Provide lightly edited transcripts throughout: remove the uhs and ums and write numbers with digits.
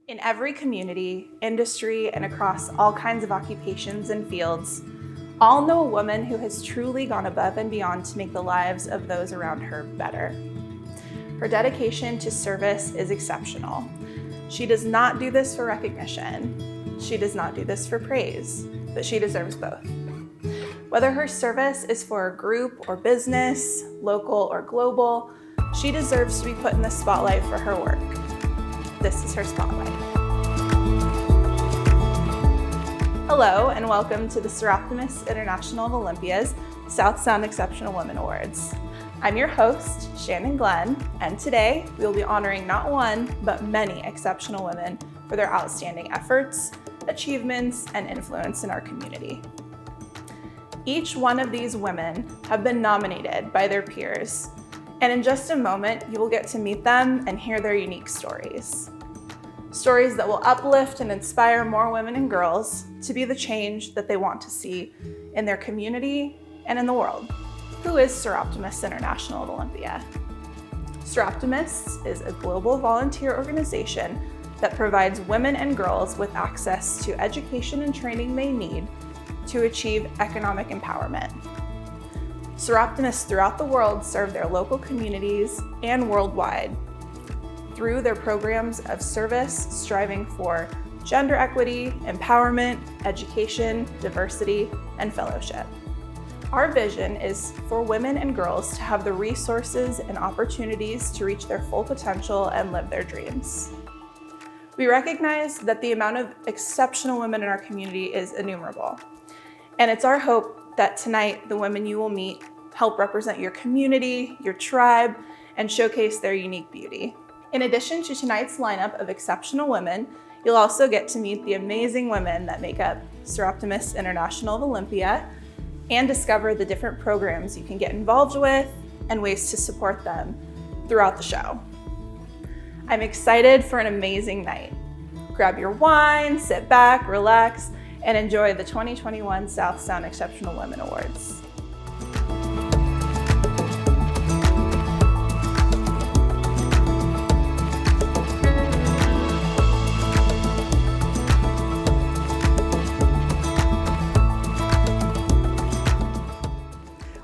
In every community, industry, and across all kinds of occupations and fields, all know a woman who has truly gone above and beyond to make the lives of those around her better. Her dedication to service is exceptional. She does not do this for recognition. She does not do this for praise, but she deserves both. Whether her service is for a group or business, local or global, she deserves to be put in the spotlight for her work. This is her spotlight. Hello, and welcome to the Seroptimus International of Olympia's South Sound Exceptional Women Awards. I'm your host, Shannon Glenn, and today we will be honoring not one, but many exceptional women for their outstanding efforts, achievements, and influence in our community. Each one of these women have been nominated by their peers, and in just a moment, you will get to meet them and hear their unique stories. Stories that will uplift and inspire more women and girls to be the change that they want to see in their community and in the world. Who is Seroptimus International of Olympia? Seroptimus is a global volunteer organization that provides women and girls with access to education and training they need to achieve economic empowerment. Seroptimists throughout the world serve their local communities and worldwide through their programs of service striving for gender equity, empowerment, education, diversity, and fellowship. Our vision is for women and girls to have the resources and opportunities to reach their full potential and live their dreams. We recognize that the amount of exceptional women in our community is innumerable, and it's our hope that tonight the women you will meet help represent your community, your tribe, and showcase their unique beauty. In addition to tonight's lineup of exceptional women, you'll also get to meet the amazing women that make up Seroptimus International of Olympia and discover the different programs you can get involved with and ways to support them throughout the show. I'm excited for an amazing night. Grab your wine, sit back, relax, and enjoy the 2021 South Sound Exceptional Women Awards.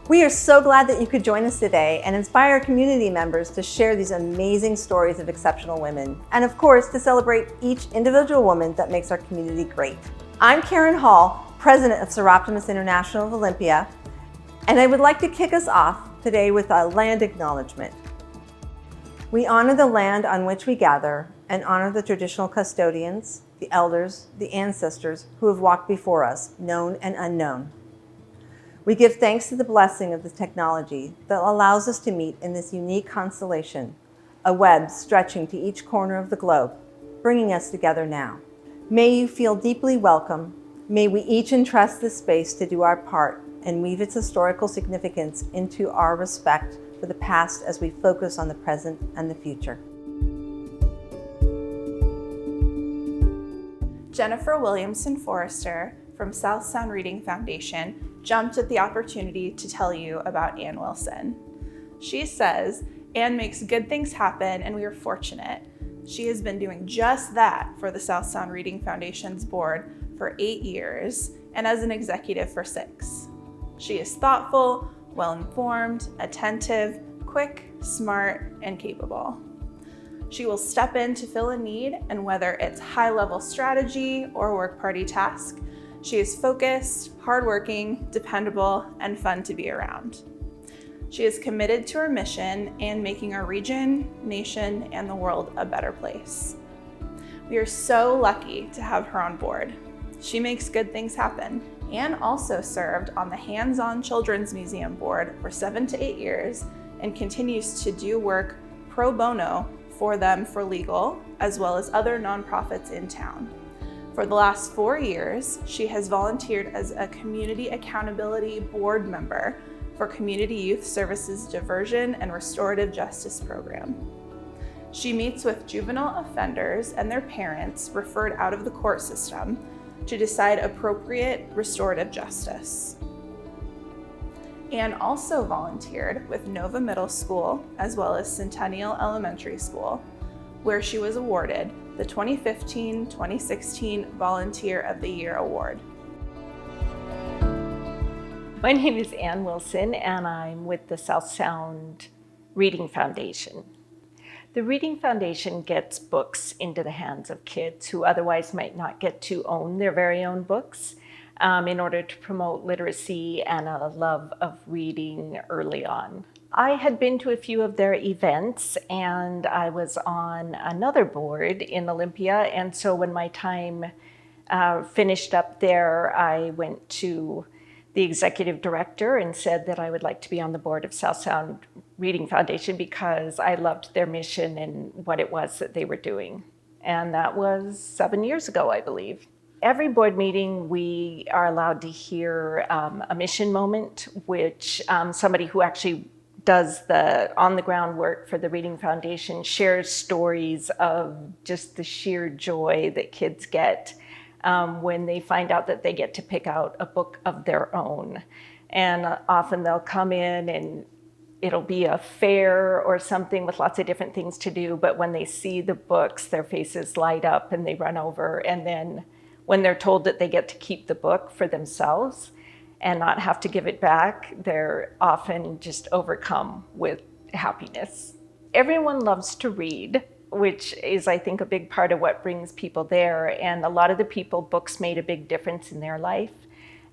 We are so glad that you could join us today and inspire community members to share these amazing stories of exceptional women, and of course, to celebrate each individual woman that makes our community great. I'm Karen Hall, President of Seroptimus International of Olympia, and I would like to kick us off today with a land acknowledgement. We honor the land on which we gather and honor the traditional custodians, the elders, the ancestors who have walked before us, known and unknown. We give thanks to the blessing of the technology that allows us to meet in this unique constellation, a web stretching to each corner of the globe, bringing us together now. May you feel deeply welcome. May we each entrust this space to do our part and weave its historical significance into our respect for the past as we focus on the present and the future. Jennifer Williamson Forrester from South Sound Reading Foundation jumped at the opportunity to tell you about Ann Wilson. She says, Ann makes good things happen and we are fortunate. She has been doing just that for the South Sound Reading Foundation's board for 8 years and as an executive for 6. She is thoughtful, well-informed, attentive, quick, smart, and capable. She will step in to fill a need, and whether it's high-level strategy or work party task, she is focused, hardworking, dependable, and fun to be around. She is committed to her mission and making our region, nation, and the world a better place. We are so lucky to have her on board. She makes good things happen. Ann also served on the Hands-On Children's Museum board for 7 to 8 years and continues to do work pro bono for them for legal, as well as other nonprofits in town. For the last 4 years, she has volunteered as a Community Accountability Board member for Community Youth Services Diversion and Restorative Justice Program. She meets with juvenile offenders and their parents referred out of the court system to decide appropriate restorative justice. Ann also volunteered with Nova Middle School as well as Centennial Elementary School, where she was awarded the 2015-2016 Volunteer of the Year Award. My name is Ann Wilson, and I'm with the South Sound Reading Foundation. The Reading Foundation gets books into the hands of kids who otherwise might not get to own their very own books in order to promote literacy and a love of reading early on. I had been to a few of their events, and I was on another board in Olympia, and so when my time finished up there, I went to the executive director and said that I would like to be on the board of South Sound Reading Foundation because I loved their mission and what it was that they were doing. And that was 7 years ago, I believe. Every board meeting, we are allowed to hear a mission moment, which somebody who actually does the on-the-ground work for the Reading Foundation shares stories of just the sheer joy that kids get when they find out that they get to pick out a book of their own. And often they'll come in and it'll be a fair or something with lots of different things to do, but when they see the books, their faces light up and they run over. And then when they're told that they get to keep the book for themselves and not have to give it back, they're often just overcome with happiness. Everyone loves to read, which is, I think, a big part of what brings people there. And a lot of the people, books made a big difference in their life.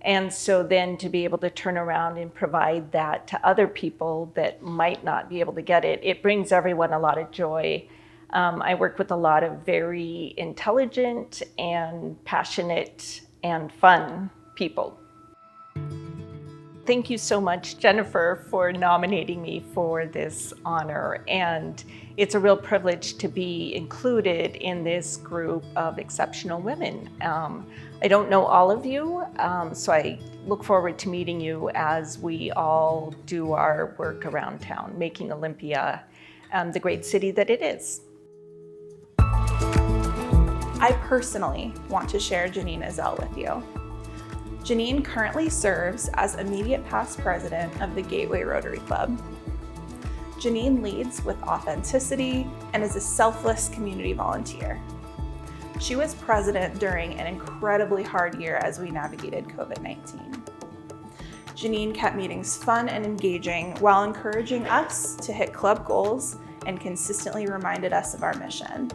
And so then to be able to turn around and provide that to other people that might not be able to get it, it brings everyone a lot of joy. I work with a lot of very intelligent and passionate and fun people. Thank you so much, Jennifer, for nominating me for this honor. And it's a real privilege to be included in this group of exceptional women. I don't know all of you, so I look forward to meeting you as we all do our work around town, making Olympia the great city that it is. I personally want to share Janine Ezell with you. Janine currently serves as immediate past president of the Gateway Rotary Club. Janine leads with authenticity and is a selfless community volunteer. She was president during an incredibly hard year as we navigated COVID-19. Janine kept meetings fun and engaging while encouraging us to hit club goals and consistently reminded us of our mission.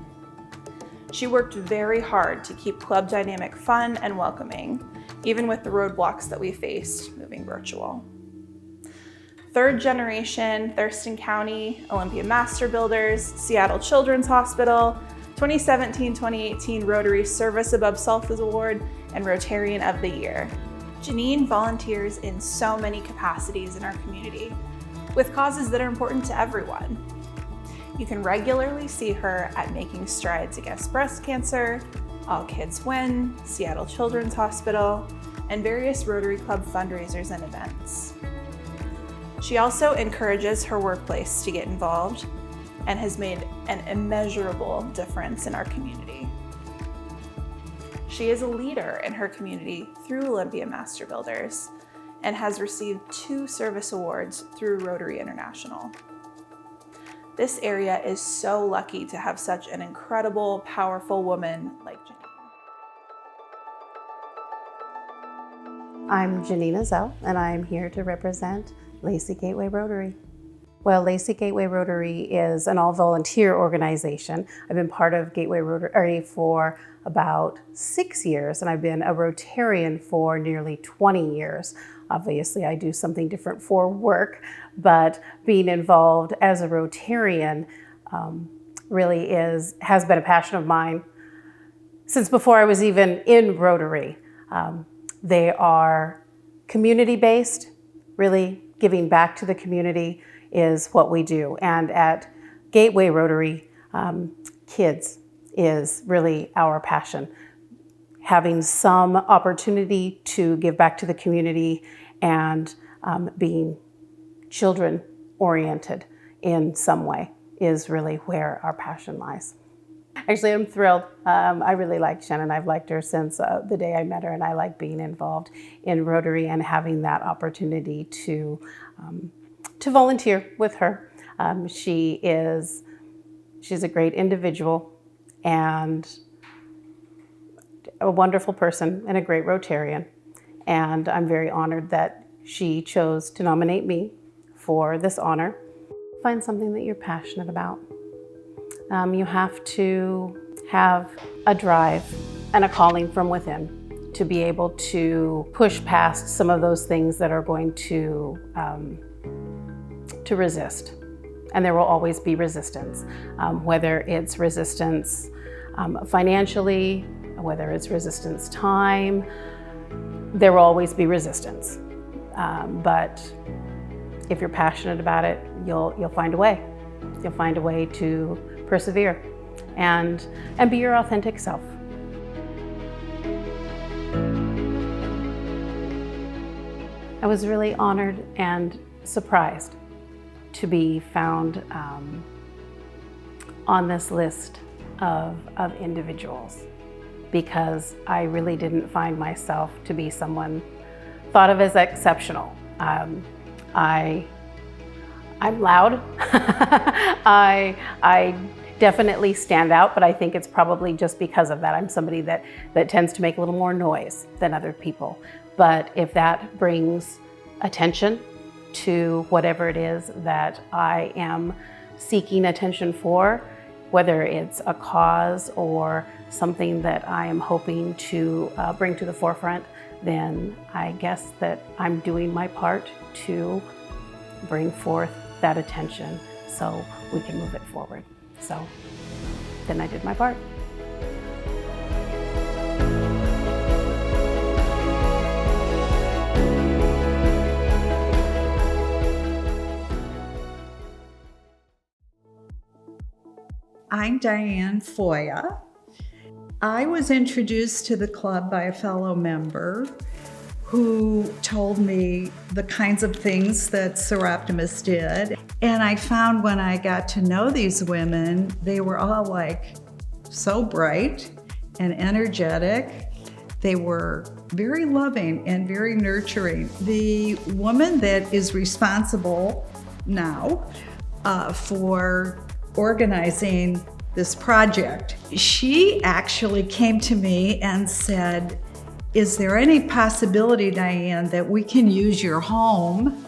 She worked very hard to keep club dynamic fun and welcoming, even with the roadblocks that we faced moving virtual. Third generation Thurston County, Olympia Master Builders, Seattle Children's Hospital, 2017-2018 Rotary Service Above Self Award, and Rotarian of the Year. Janine volunteers in so many capacities in our community with causes that are important to everyone. You can regularly see her at Making Strides Against Breast Cancer, All Kids Win, Seattle Children's Hospital, and various Rotary Club fundraisers and events. She also encourages her workplace to get involved and has made an immeasurable difference in our community. She is a leader in her community through Olympia Master Builders and has received 2 service awards through Rotary International. This area is so lucky to have such an incredible, powerful woman like Janine. I'm Janine Ezell, and I'm here to represent Lacey Gateway Rotary. Well, Lacey Gateway Rotary is an all-volunteer organization. I've been part of Gateway Rotary for about 6 years, and I've been a Rotarian for nearly 20 years. Obviously, I do something different for work, but being involved as a Rotarian really has been a passion of mine since before I was even in Rotary. They are community-based, really giving back to the community is what we do. And at Gateway Rotary, kids is really our passion. Having some opportunity to give back to the community and being children-oriented in some way is really where our passion lies. Actually, I'm thrilled. I really like Shannon. I've liked her since the day I met her, and I like being involved in Rotary and having that opportunity to volunteer with her. She's a great individual, and a wonderful person and a great Rotarian. And I'm very honored that she chose to nominate me for this honor. Find something that you're passionate about. You have to have a drive and a calling from within to be able to push past some of those things that are going to resist. And there will always be resistance, whether it's resistance financially, whether it's resistance time, there will always be resistance. But if you're passionate about it, you'll find a way. You'll find a way to persevere and be your authentic self. I was really honored and surprised to be found on this list of individuals, because I really didn't find myself to be someone thought of as exceptional. I'm loud. I definitely stand out, but I think it's probably just because of that. I'm somebody that tends to make a little more noise than other people. But if that brings attention to whatever it is that I am seeking attention for, whether it's a cause or something that I am hoping to bring to the forefront, then I guess that I'm doing my part to bring forth that attention so we can move it forward. So then I did my part. I'm Diane Foya. I was introduced to the club by a fellow member who told me the kinds of things that Seroptimus did. And I found when I got to know these women, they were all like so bright and energetic. They were very loving and very nurturing. The woman that is responsible now for organizing this project, she actually came to me and said, "Is there any possibility, Diane, that we can use your home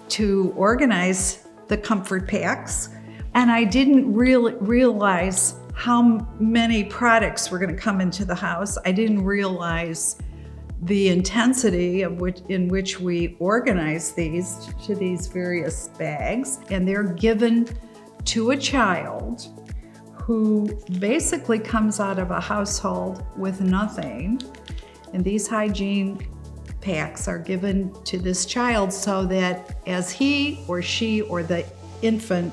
to organize the comfort packs?" And I didn't realize how many products were going to come into the house. I didn't realize the intensity of in which we organize these to these various bags. And they're given to a child who basically comes out of a household with nothing. And these hygiene packs are given to this child so that as he or she or the infant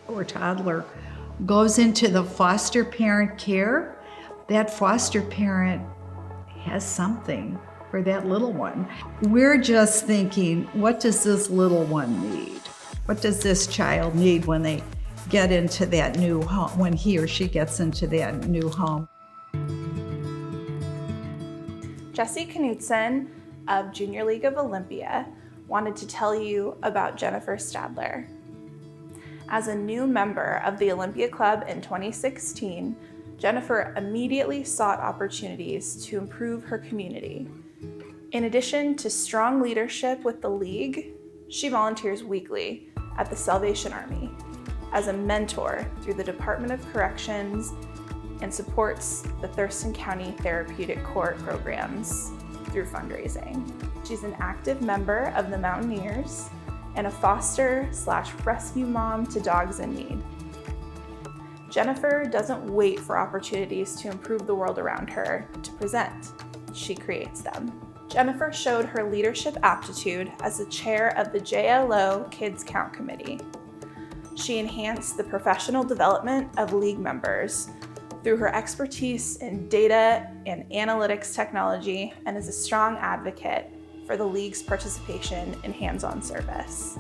or toddler goes into the foster parent care, that foster parent has something for that little one. We're just thinking, what does this little one need? What does this child need when they get into that new home, when he or she gets into that new home? Jesse Knutson of Junior League of Olympia wanted to tell you about Jennifer Stadler. As a new member of the Olympia Club in 2016, Jennifer immediately sought opportunities to improve her community. In addition to strong leadership with the league, she volunteers weekly at the Salvation Army as a mentor through the Department of Corrections and supports the Thurston County Therapeutic Court programs through fundraising. She's an active member of the Mountaineers and a foster/rescue mom to dogs in need. Jennifer doesn't wait for opportunities to improve the world around her to present. She creates them. Jennifer showed her leadership aptitude as the chair of the JLO Kids Count Committee. She enhanced the professional development of league members through her expertise in data and analytics technology, and is a strong advocate for the league's participation in hands-on service,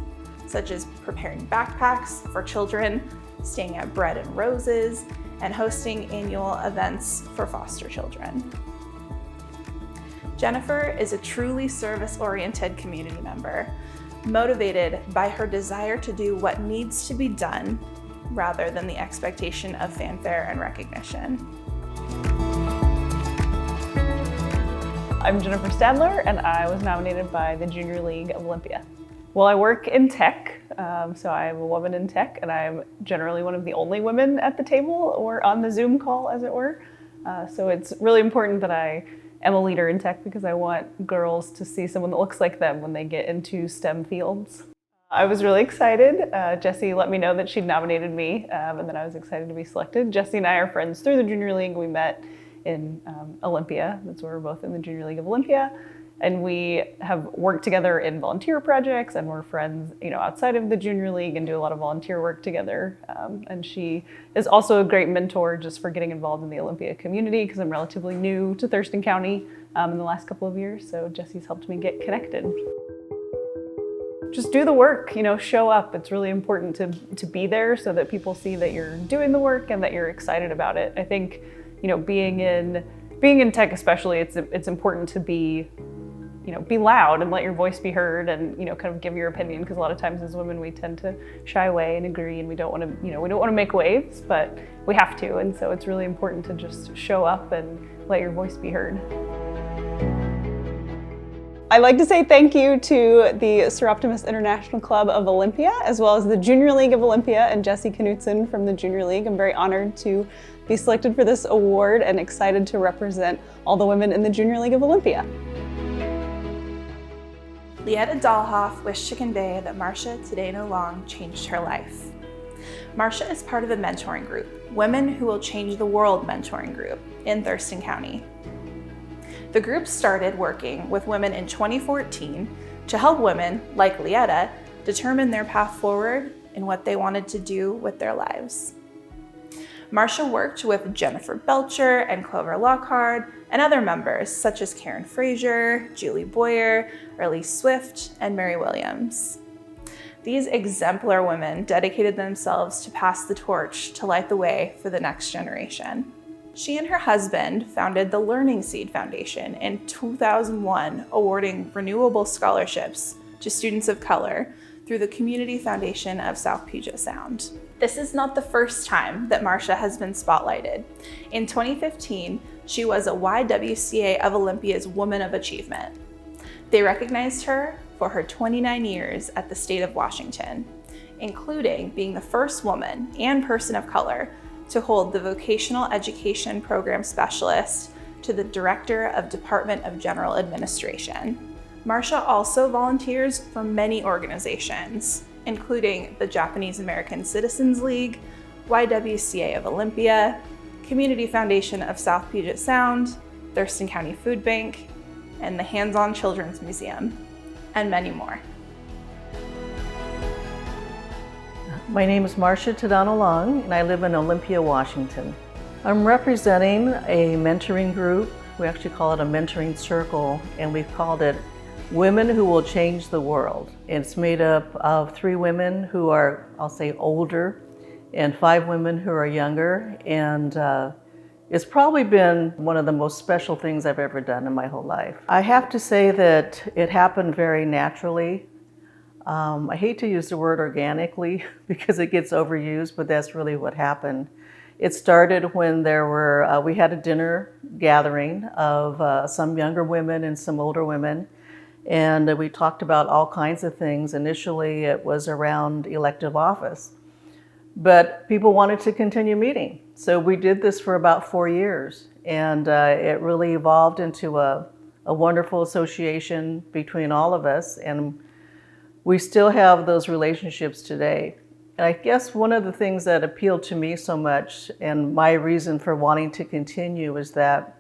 such as preparing backpacks for children, staying at Bread and Roses, and hosting annual events for foster children. Jennifer is a truly service-oriented community member, motivated by her desire to do what needs to be done, rather than the expectation of fanfare and recognition. I'm Jennifer Stadler, and I was nominated by the Junior League of Olympia. Well, I work in tech, so I'm a woman in tech, and I'm generally one of the only women at the table or on the Zoom call, as it were. So it's really important that I am a leader in tech because I want girls to see someone that looks like them when they get into STEM fields. I was really excited. Jessie let me know that she'd nominated me, and then I was excited to be selected. Jessie and I are friends through the Junior League. We met in Olympia. That's where we're both in the Junior League of Olympia. And we have worked together in volunteer projects, and we're friends, outside of the Junior League and do a lot of volunteer work together. And she is also a great mentor just for getting involved in the Olympia community because I'm relatively new to Thurston County in the last couple of years. So Jessie's helped me get connected. Just do the work, show up. It's really important to be there so that people see that you're doing the work and that you're excited about it. I think, being in tech especially, it's important to be loud and let your voice be heard and, kind of give your opinion, because a lot of times as women we tend to shy away and agree, and we don't want to make waves, but we have to. And so it's really important to just show up and let your voice be heard. I'd like to say thank you to the Seroptimus International Club of Olympia, as well as the Junior League of Olympia and Jessie Knutson from the Junior League. I'm very honored to be selected for this award and excited to represent all the women in the Junior League of Olympia. Lietta Dalhoff wished to convey that Marcia Today No Long changed her life. Marcia is part of a mentoring group, Women Who Will Change the World mentoring group in Thurston County. The group started working with women in 2014 to help women, like Lietta, determine their path forward and what they wanted to do with their lives. Marcia worked with Jennifer Belcher and Clover Lockhart and other members such as Karen Frazier, Julie Boyer, Elise Swift, and Mary Williams. These exemplar women dedicated themselves to pass the torch to light the way for the next generation. She and her husband founded the Learning Seed Foundation in 2001, awarding renewable scholarships to students of color through the Community Foundation of South Puget Sound. This is not the first time that Marcia has been spotlighted. In 2015, she was a YWCA of Olympia's Woman of Achievement. They recognized her for her 29 years at the state of Washington, including being the first woman and person of color to hold the Vocational Education Program Specialist to the Director of Department of General Administration. Marcia also volunteers for many organizations, including the Japanese American Citizens League, YWCA of Olympia, Community Foundation of South Puget Sound, Thurston County Food Bank, and the Hands-On Children's Museum, and many more. My name is Marcia Tadano Long, and I live in Olympia, Washington. I'm representing a mentoring group. We actually call it a mentoring circle, and we've called it Women Who Will Change the World. It's made up of 3 women who are, I'll say, older, and 5 women who are younger. And it's probably been one of the most special things I've ever done in my whole life. I have to say that it happened very naturally. I hate to use the word organically because it gets overused, but that's really what happened. It started when we had a dinner gathering of some younger women and some older women. And we talked about all kinds of things. Initially, it was around elective office, but people wanted to continue meeting. So we did this for about 4 years, and it really evolved into a wonderful association between all of us, and we still have those relationships today. And I guess one of the things that appealed to me so much, and my reason for wanting to continue, is that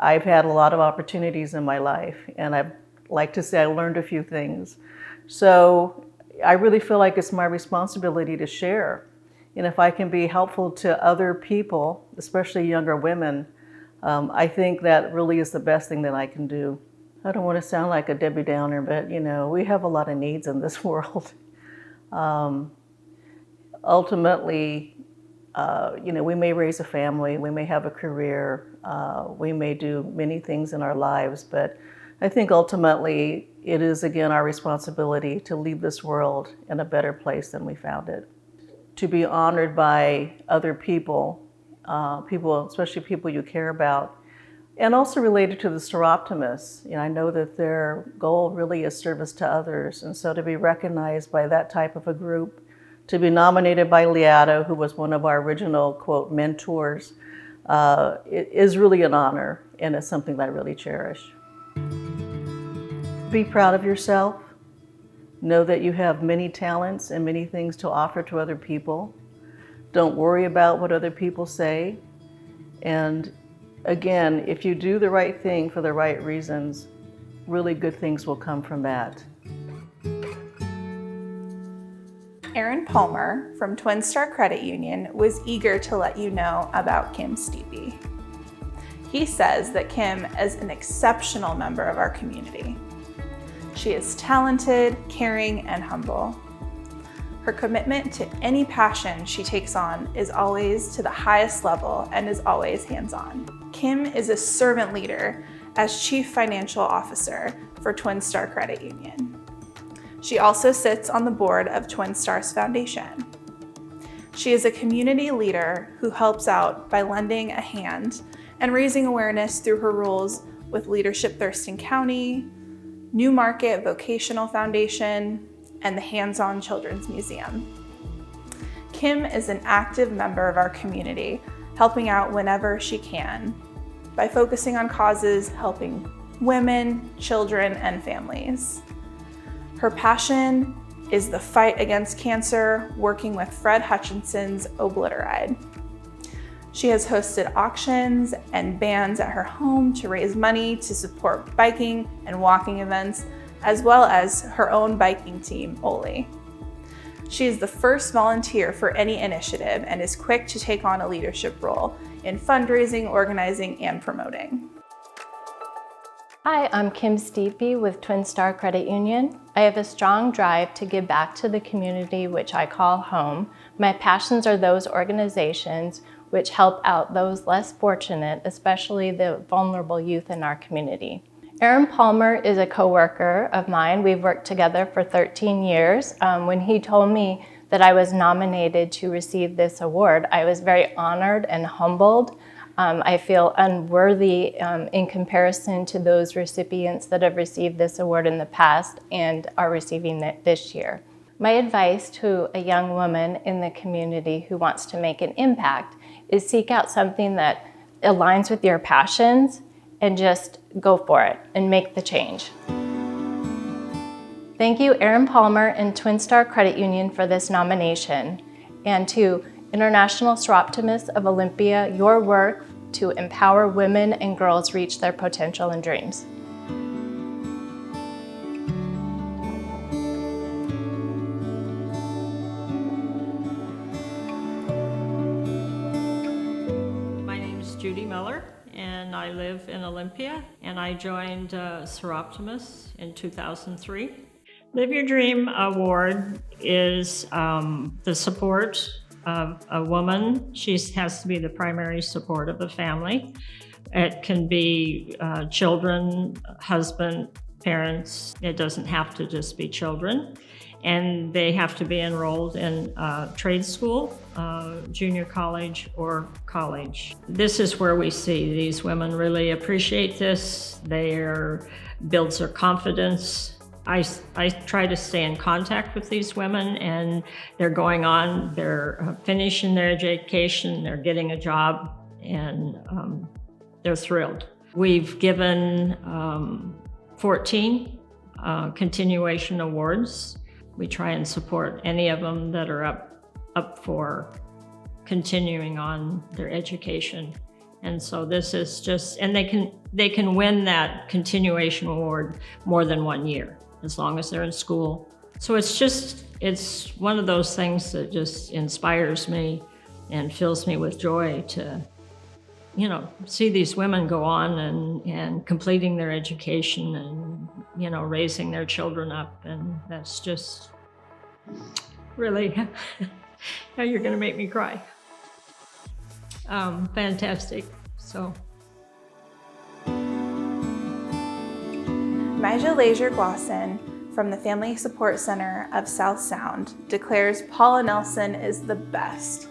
I've had a lot of opportunities in my life, and I like to say I learned a few things. So I really feel like it's my responsibility to share. And if I can be helpful to other people, especially younger women, I think that really is the best thing that I can do. I don't want to sound like a Debbie Downer, but we have a lot of needs in this world. Ultimately, we may raise a family, we may have a career, we may do many things in our lives, but I think ultimately it is, again, our responsibility to leave this world in a better place than we found it. to be honored by other people, especially people you care about, and also related to the Seroptimists. I know that their goal really is service to others, and so to be recognized by that type of a group, to be nominated by Lietta, who was one of our original, quote, mentors, it is really an honor, and it's something that I really cherish. Be proud of yourself. Know that you have many talents and many things to offer to other people. Don't worry about what other people say. And again, if you do the right thing for the right reasons, really good things will come from that. Aaron Palmer from Twin Star Credit Union was eager to let you know about Kim Stevie. He says that Kim is an exceptional member of our community. She is talented, caring, and humble. Her commitment to any passion she takes on is always to the highest level and is always hands-on. Kim is a servant leader as Chief Financial Officer for Twin Star Credit Union. She also sits on the board of Twin Stars Foundation. She is a community leader who helps out by lending a hand and raising awareness through her roles with Leadership Thurston County, New Market Vocational Foundation, and the Hands-On Children's Museum. Kim is an active member of our community, helping out whenever she can by focusing on causes helping women, children, and families. Her passion is the fight against cancer, working with Fred Hutchinson's Obliteride. She has hosted auctions and bands at her home to raise money to support biking and walking events, as well as her own biking team, Oli. She is the first volunteer for any initiative and is quick to take on a leadership role in fundraising, organizing, and promoting. Hi, I'm Kim Stevie with Twin Star Credit Union. I have a strong drive to give back to the community which I call home. My passions are those organizations which help out those less fortunate, especially the vulnerable youth in our community. Aaron Palmer is a coworker of mine. We've worked together for 13 years. When he told me that I was nominated to receive this award, I was very honored and humbled. I feel unworthy in comparison to those recipients that have received this award in the past and are receiving it this year. My advice to a young woman in the community who wants to make an impact is seek out something that aligns with your passions and just go for it and make the change. Thank you, Aaron Palmer and Twin Star Credit Union for this nomination, and to International Seroptimists of Olympia, your work to empower women and girls reach their potential and dreams. My name is Judy Miller, and I live in Olympia, and I joined Seroptimists in 2003. Live Your Dream Award is the support of a woman. She has to be the primary support of the family. It can be children, husband, parents. It doesn't have to just be children. And they have to be enrolled in trade school, junior college, or college. This is where we see these women really appreciate this. Builds their confidence. I try to stay in contact with these women, and they're going on, they're finishing their education, they're getting a job, and they're thrilled. We've given 14 continuation awards. We try and support any of them that are up for continuing on their education. And so this is just, and they can win that continuation award more than 1 year, as long as they're in school. So it's one of those things that just inspires me and fills me with joy to, see these women go on and completing their education and, raising their children up. And that's just really, now you're gonna make me cry. Fantastic, so. Maja Glasen from the Family Support Center of South Sound declares Paula Nelson is the best.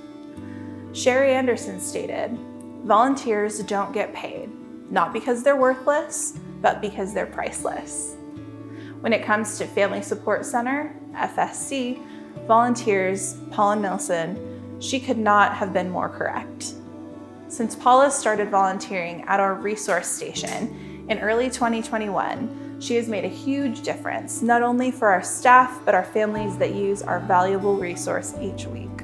Sherry Anderson stated, "Volunteers don't get paid, not because they're worthless, but because they're priceless." When it comes to Family Support Center, FSC, volunteers, Paula Nelson, she could not have been more correct. Since Paula started volunteering at our resource station in early 2021, she has made a huge difference, not only for our staff, but our families that use our valuable resource each week.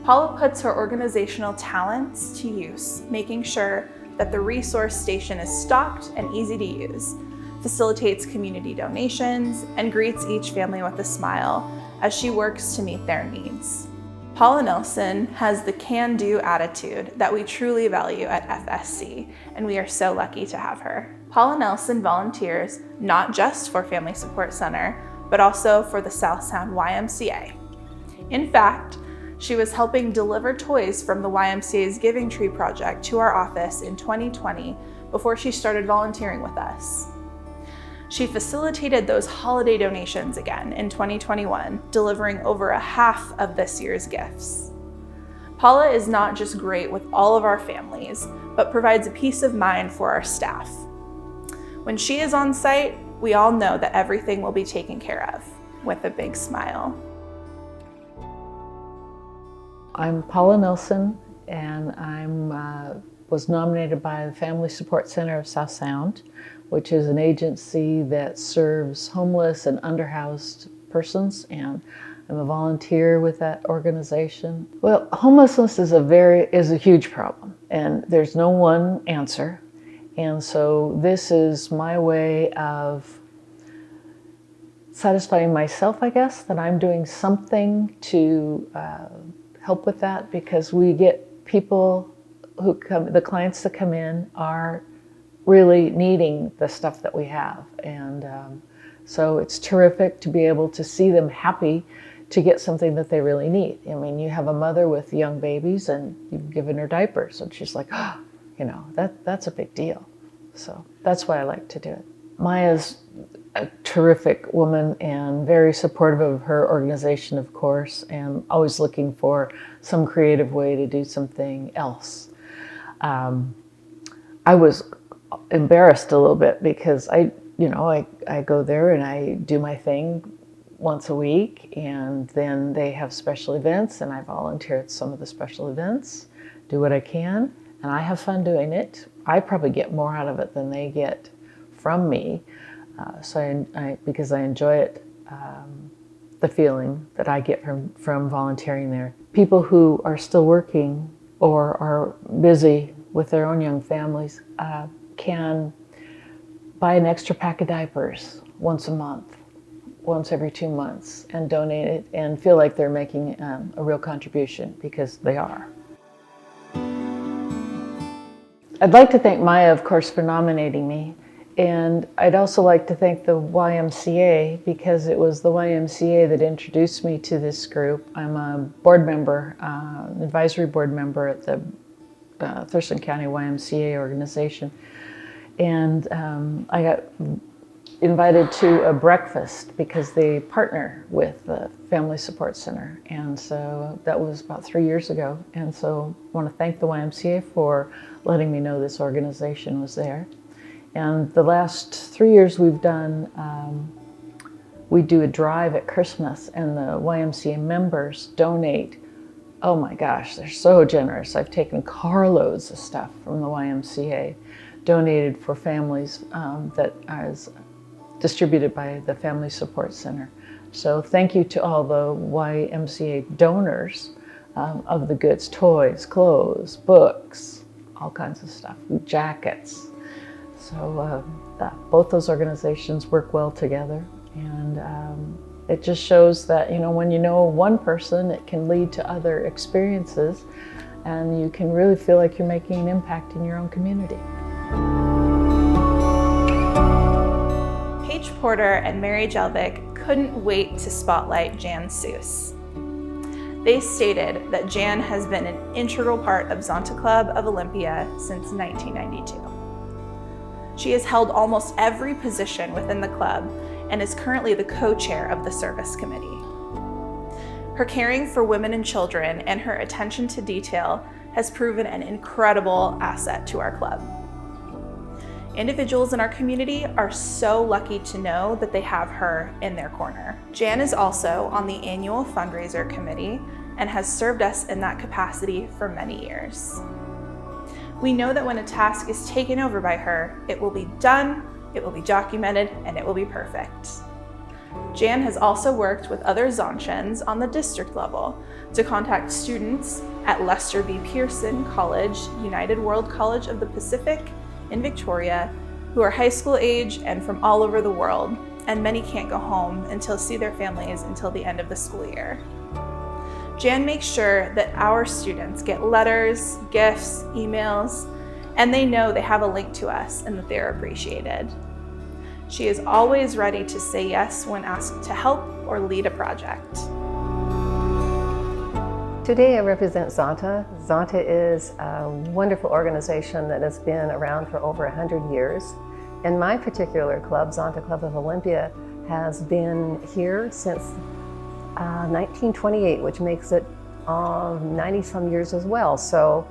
Paula puts her organizational talents to use, making sure that the resource station is stocked and easy to use, facilitates community donations, and greets each family with a smile as she works to meet their needs. Paula Nelson has the can-do attitude that we truly value at FSC, and we are so lucky to have her. Paula Nelson volunteers not just for Family Support Center, but also for the South Sound YMCA. In fact, she was helping deliver toys from the YMCA's Giving Tree project to our office in 2020 before she started volunteering with us. She facilitated those holiday donations again in 2021, delivering over half of this year's gifts. Paula is not just great with all of our families, but provides a peace of mind for our staff. When she is on site, we all know that everything will be taken care of, with a big smile. I'm Paula Nelson, and I was nominated by the Family Support Center of South Sound, which is an agency that serves homeless and underhoused persons, and I'm a volunteer with that organization. Well, homelessness is a huge problem, and there's no one answer. And so this is my way of satisfying myself, I guess, that I'm doing something to help with that, because we get people who come, the clients that come in are really needing the stuff that we have. And so it's terrific to be able to see them happy to get something that they really need. I mean, you have a mother with young babies and you've given her diapers, and she's like, oh, you know, that's a big deal. So that's why I like to do it. Maya's a terrific woman and very supportive of her organization, of course, and always looking for some creative way to do something else. I was embarrassed a little bit because I go there and I do my thing once a week, and then they have special events, and I volunteer at some of the special events, do what I can, and I have fun doing it. I probably get more out of it than they get from me, because I enjoy it, the feeling that I get from volunteering there. People who are still working or are busy with their own young families can buy an extra pack of diapers once a month, once every 2 months, and donate it and feel like they're making a real contribution, because they are. I'd like to thank Maya, of course, for nominating me. And I'd also like to thank the YMCA, because it was the YMCA that introduced me to this group. I'm a board member, an advisory board member at the Thurston County YMCA organization. And I got invited to a breakfast because they partner with the Family Support Center. And so that was about 3 years ago. And so I want to thank the YMCA for letting me know this organization was there. And the last 3 years we've done, we do a drive at Christmas, and the YMCA members donate. Oh my gosh, they're so generous. I've taken carloads of stuff from the YMCA, donated for families that is distributed by the Family Support Center. So thank you to all the YMCA donors of the goods, toys, clothes, books, all kinds of stuff, jackets. So both those organizations work well together, and it just shows that, you know, when you know one person, it can lead to other experiences, and you can really feel like you're making an impact in your own community. Paige Porter and Mary Jelvik couldn't wait to spotlight Jan Seuss. They stated that Jan has been an integral part of Zonta Club of Olympia since 1992. She has held almost every position within the club and is currently the co-chair of the service committee. Her caring for women and children and her attention to detail has proven an incredible asset to our club. Individuals in our community are so lucky to know that they have her in their corner. Jan is also on the annual fundraiser committee and has served us in that capacity for many years. We know that when a task is taken over by her, it will be done, it will be documented, and it will be perfect. Jan has also worked with other Zontians on the district level to contact students at Lester B. Pearson College, United World College of the Pacific in Victoria, who are high school age and from all over the world, and many can't go home until see their families until the end of the school year. Jan makes sure that our students get letters, gifts, emails, and they know they have a link to us and that they're appreciated. She is always ready to say yes when asked to help or lead a project. Today I represent Zonta. Zonta is a wonderful organization that has been around for over 100 years. And my particular club, Zonta Club of Olympia, has been here since 1928, which makes it 90-some years as well. So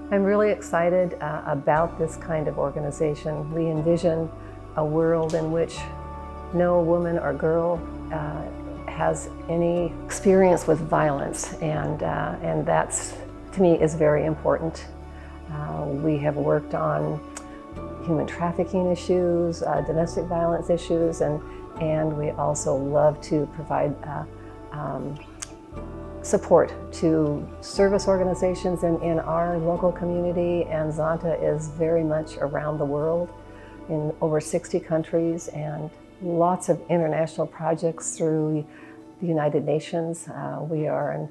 I'm really excited about this kind of organization. We envision a world in which no woman or girl has any experience with violence, and that's, to me, is very important. We have worked on human trafficking issues, domestic violence issues, and we also love to provide support to service organizations in our local community, and Zonta is very much around the world in over 60 countries and lots of international projects through the United Nations. We are an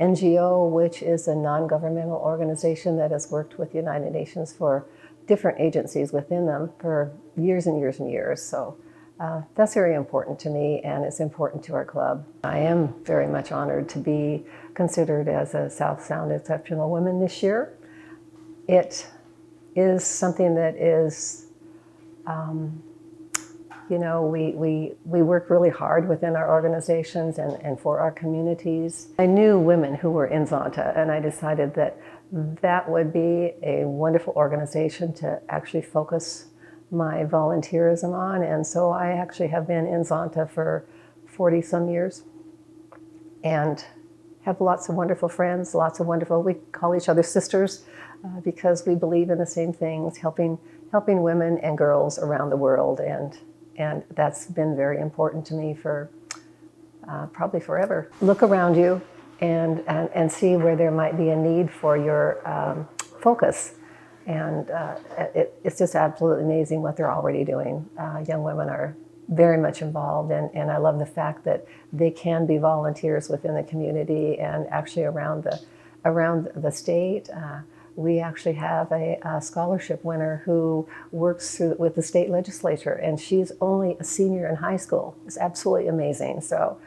NGO, which is a non-governmental organization that has worked with the United Nations for different agencies within them for years and years and years. So that's very important to me, and it's important to our club. I am very much honored to be considered as a South Sound Exceptional Woman this year. It is something that is, you know, we work really hard within our organizations and for our communities. I knew women who were in Zonta, and I decided that that would be a wonderful organization to actually focus my volunteerism on. And so I actually have been in Zonta for 40-some years and have lots of wonderful friends, we call each other sisters because we believe in the same things, helping women and girls around the world. And that's been very important to me for probably forever. Look around you and see where there might be a need for your focus. And it's just absolutely amazing what they're already doing. Young women are very much involved, and I love the fact that they can be volunteers within the community and actually around the state. We actually have a scholarship winner who works with the state legislature, and she's only a senior in high school. It's absolutely amazing. So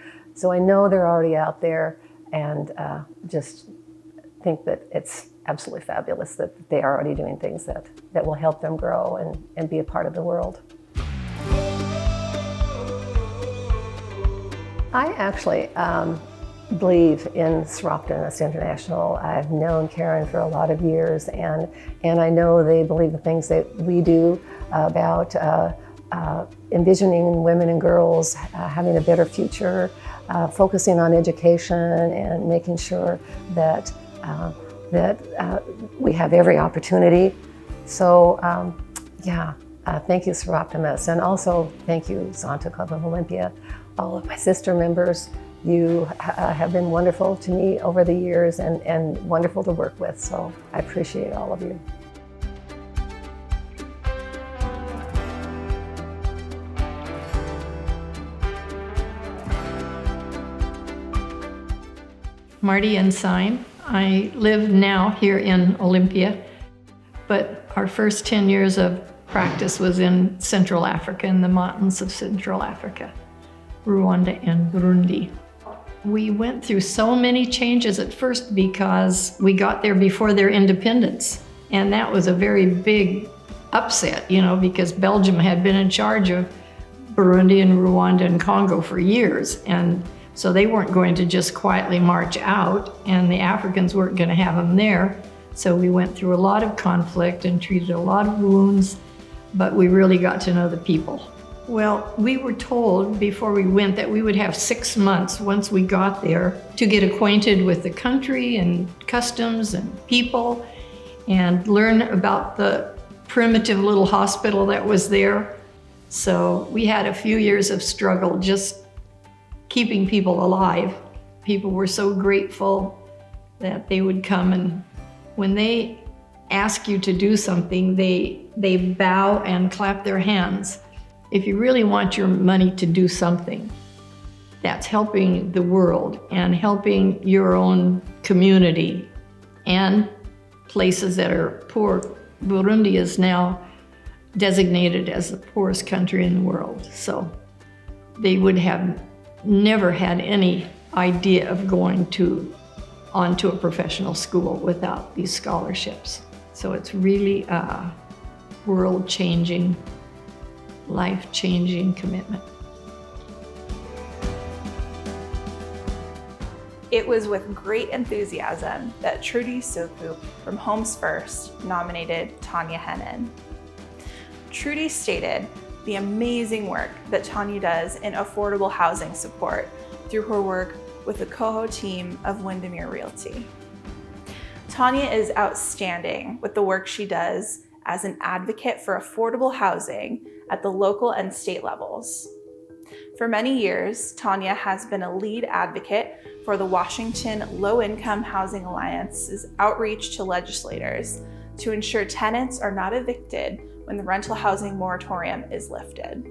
I know they're already out there, and just think that it's absolutely fabulous that they are already doing things that will help them grow and be a part of the world. I actually believe in Seroptimus International. I've known Karen for a lot of years, and I know they believe the things that we do about envisioning women and girls having a better future, focusing on education and making sure that we have every opportunity. So thank you, Seroptimus, and also thank you, Zonta Club of Olympia, all of my sister members. You have been wonderful to me over the years and wonderful to work with, so I appreciate all of you. Marty Ensign. I live now here in Olympia, but our first 10 years of practice was in Central Africa, in the mountains of Central Africa, Rwanda and Burundi. We went through so many changes at first because we got there before their independence. And that was a very big upset, you know, because Belgium had been in charge of Burundi and Rwanda and Congo for years. And so they weren't going to just quietly march out, and the Africans weren't going to have them there. So we went through a lot of conflict and treated a lot of wounds, but we really got to know the people. Well, we were told before we went that we would have 6 months once we got there to get acquainted with the country and customs and people and learn about the primitive little hospital that was there. So we had a few years of struggle just keeping people alive. People were so grateful that they would come, and when they ask you to do something, they bow and clap their hands. If you really want your money to do something that's helping the world and helping your own community and places that are poor, Burundi is now designated as the poorest country in the world. So they would have never had any idea of going onto a professional school without these scholarships. So it's really a world-changing, life-changing commitment. It was with great enthusiasm that Trudy Soku from Homes First nominated Tanya Hennen. Trudy stated the amazing work that Tanya does in affordable housing support through her work with the Coho team of Windermere Realty. Tanya is outstanding with the work she does as an advocate for affordable housing at the local and state levels. For many years, Tanya has been a lead advocate for the Washington Low-Income Housing Alliance's outreach to legislators to ensure tenants are not evicted when the rental housing moratorium is lifted.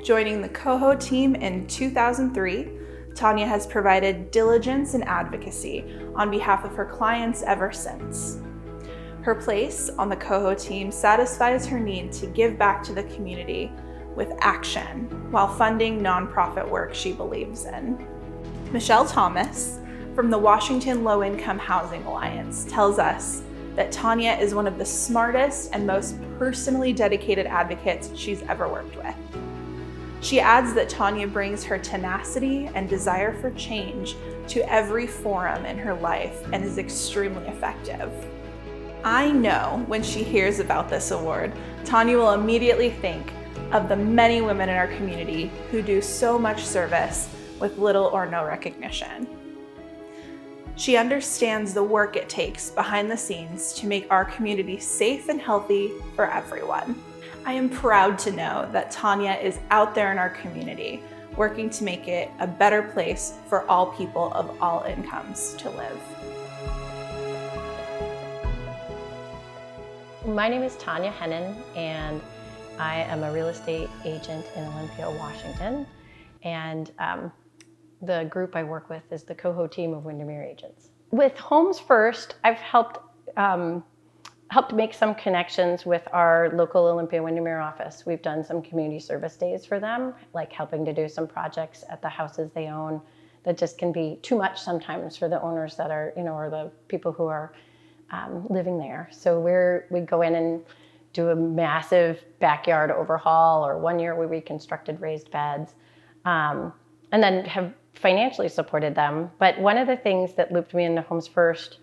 Joining the Coho team in 2003, Tanya has provided diligence and advocacy on behalf of her clients ever since. Her place on the Coho team satisfies her need to give back to the community with action while funding nonprofit work she believes in. Michelle Thomas from the Washington Low-Income Housing Alliance tells us that Tanya is one of the smartest and most personally dedicated advocates she's ever worked with. She adds that Tanya brings her tenacity and desire for change to every forum in her life and is extremely effective. I know when she hears about this award, Tanya will immediately think of the many women in our community who do so much service with little or no recognition. She understands the work it takes behind the scenes to make our community safe and healthy for everyone. I am proud to know that Tanya is out there in our community, working to make it a better place for all people of all incomes to live. My name is Tanya Hennen, and I am a real estate agent in Olympia, Washington. And the group I work with is the Coho team of Windermere agents. With Homes First, I've helped make some connections with our local Olympia Windermere office. We've done some community service days for them, like helping to do some projects at the houses they own that just can be too much sometimes for the owners that are, or the people who are living there. So we go in and do a massive backyard overhaul, or one year we reconstructed raised beds, and then have financially supported them. But one of the things that looped me into Homes First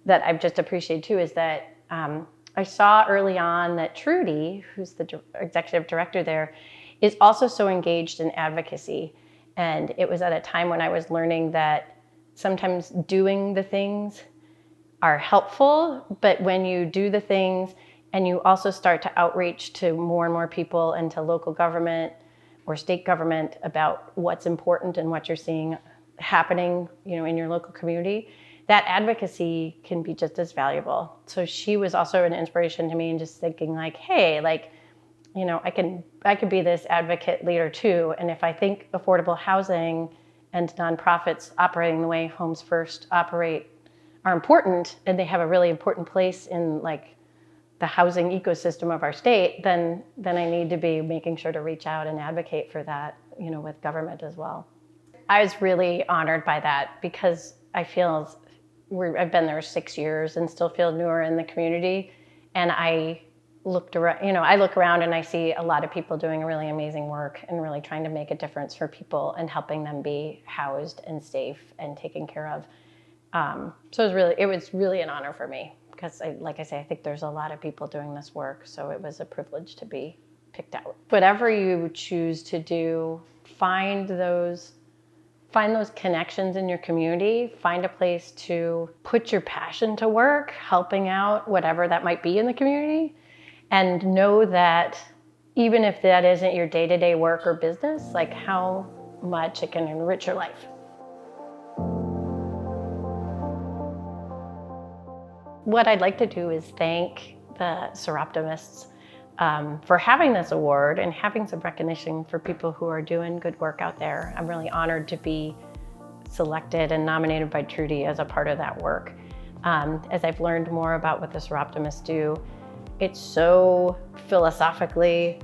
that I've just appreciated too is that I saw early on that Trudy, who's the executive director there, is also so engaged in advocacy. And it was at a time when I was learning that sometimes doing the things are helpful, but when you do the things and you also start to outreach to more and more people and to local government or state government about what's important and what you're seeing happening, in your local community, that advocacy can be just as valuable. So she was also an inspiration to me, and just thinking like, hey, I could be this advocate leader too. And if I think affordable housing and nonprofits operating the way Homes First operate are important, and they have a really important place in the housing ecosystem of our state, then I need to be making sure to reach out and advocate for that, with government as well. I was really honored by that, because I feel I've been there 6 years and still feel newer in the community. And I looked around, I look around and I see a lot of people doing really amazing work and really trying to make a difference for people and helping them be housed and safe and taken care of. So it was really an honor for me because, like I say, I think there's a lot of people doing this work, so it was a privilege to be picked out. Whatever you choose to do, find those connections in your community, find a place to put your passion to work, helping out, whatever that might be in the community, and know that even if that isn't your day-to-day work or business, like how much it can enrich your life. What I'd like to do is thank the Seroptimists for having this award and having some recognition for people who are doing good work out there. I'm really honored to be selected and nominated by Trudy as a part of that work. As I've learned more about what the Seroptimists do, it's so philosophically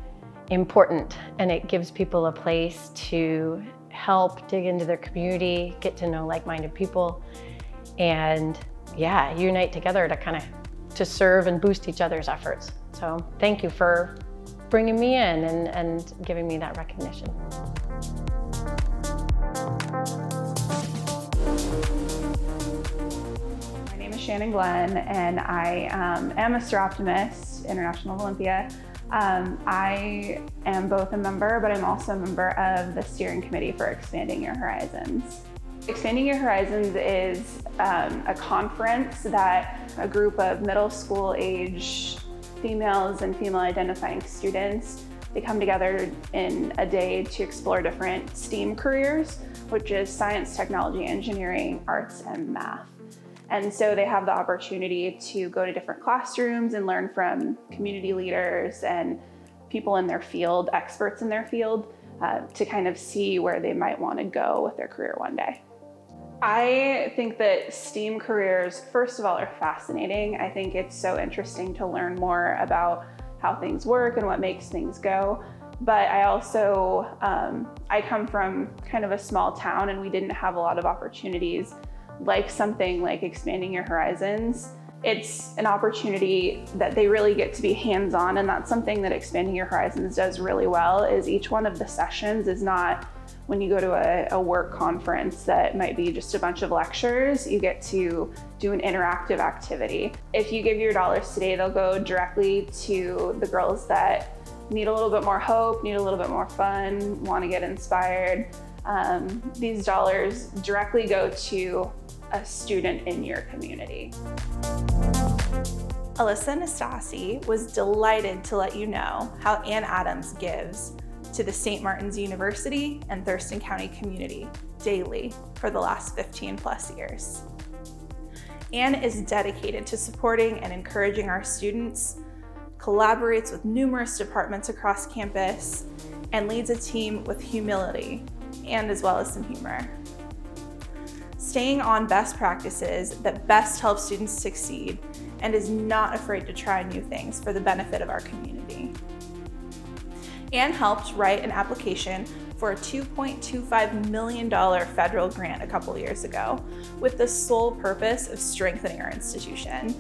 important, and it gives people a place to help dig into their community, get to know like-minded people, and unite together to serve and boost each other's efforts. So thank you for bringing me in and giving me that recognition. My name is Shannon Glenn, and I am a Seroptimist, International of Olympia. I am both a member, but I'm also a member of the steering committee for Expanding Your Horizons. Expanding Your Horizons is a conference that a group of middle school age females and female identifying students, they come together in a day to explore different STEAM careers, which is science, technology, engineering, arts, and math. And so they have the opportunity to go to different classrooms and learn from community leaders and people in their field, experts in their field, to kind of see where they might want to go with their career one day. I think that STEAM careers, first of all, are fascinating. I think it's so interesting to learn more about how things work and what makes things go. But I also, I come from kind of a small town, and we didn't have a lot of opportunities like something like Expanding Your Horizons. It's an opportunity that they really get to be hands-on, and that's something that Expanding Your Horizons does really well, is each one of the sessions is not when you go to a work conference that might be just a bunch of lectures. You get to do an interactive activity. If you give your dollars today, they'll go directly to the girls that need a little bit more hope, need a little bit more fun, want to get inspired. These dollars directly go to a student in your community. Alyssa Nastasi was delighted to let you know how Ann Adams gives to the St. Martin's University and Thurston County community daily for the last 15+ years. Ann is dedicated to supporting and encouraging our students, collaborates with numerous departments across campus, and leads a team with humility and as well as some humor. Staying on best practices that best help students succeed, and is not afraid to try new things for the benefit of our community. Ann helped write an application for a $2.25 million federal grant a couple years ago with the sole purpose of strengthening our institution.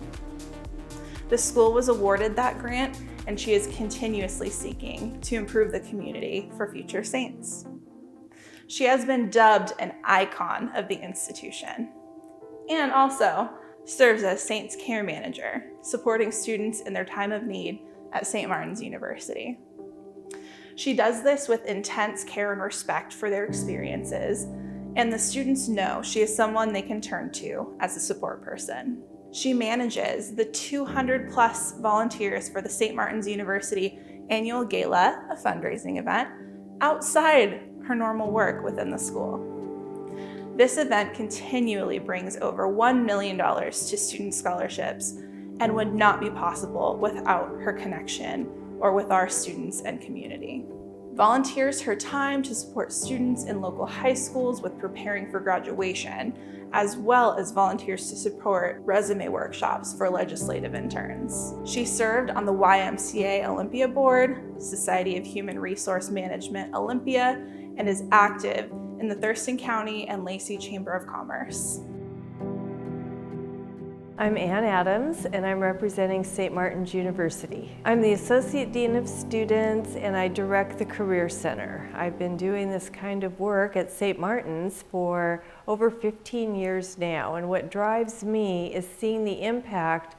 The school was awarded that grant, and she is continuously seeking to improve the community for future saints. She has been dubbed an icon of the institution, and also serves as Saints Care Manager, supporting students in their time of need at St. Martin's University. She does this with intense care and respect for their experiences, and the students know she is someone they can turn to as a support person. She manages the 200+ volunteers for the St. Martin's University Annual Gala, a fundraising event, outside her normal work within the school. This event continually brings over $1 million to student scholarships and would not be possible without her connection or with our students and community. Volunteers her time to support students in local high schools with preparing for graduation, as well as volunteers to support resume workshops for legislative interns. She served on the YMCA Olympia Board, Society of Human Resource Management Olympia, and is active in the Thurston County and Lacey Chamber of Commerce. I'm Ann Adams, and I'm representing St. Martin's University. I'm the Associate Dean of Students, and I direct the Career Center. I've been doing this kind of work at St. Martin's for over 15 years now, and what drives me is seeing the impact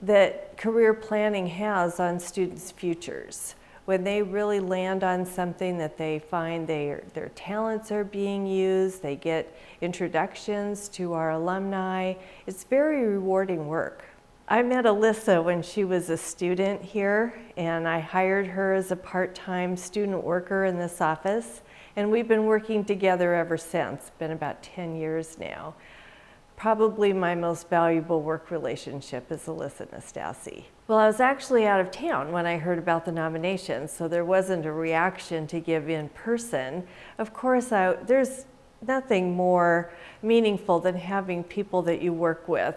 that career planning has on students' futures. When they really land on something that they find their talents are being used, they get introductions to our alumni. It's very rewarding work. I met Alyssa when she was a student here, and I hired her as a part-time student worker in this office, and we've been working together ever since. It's been about 10 years now. Probably my most valuable work relationship is Alyssa Nastasi. Well, I was actually out of town when I heard about the nomination, so there wasn't a reaction to give in person. Of course, there's nothing more meaningful than having people that you work with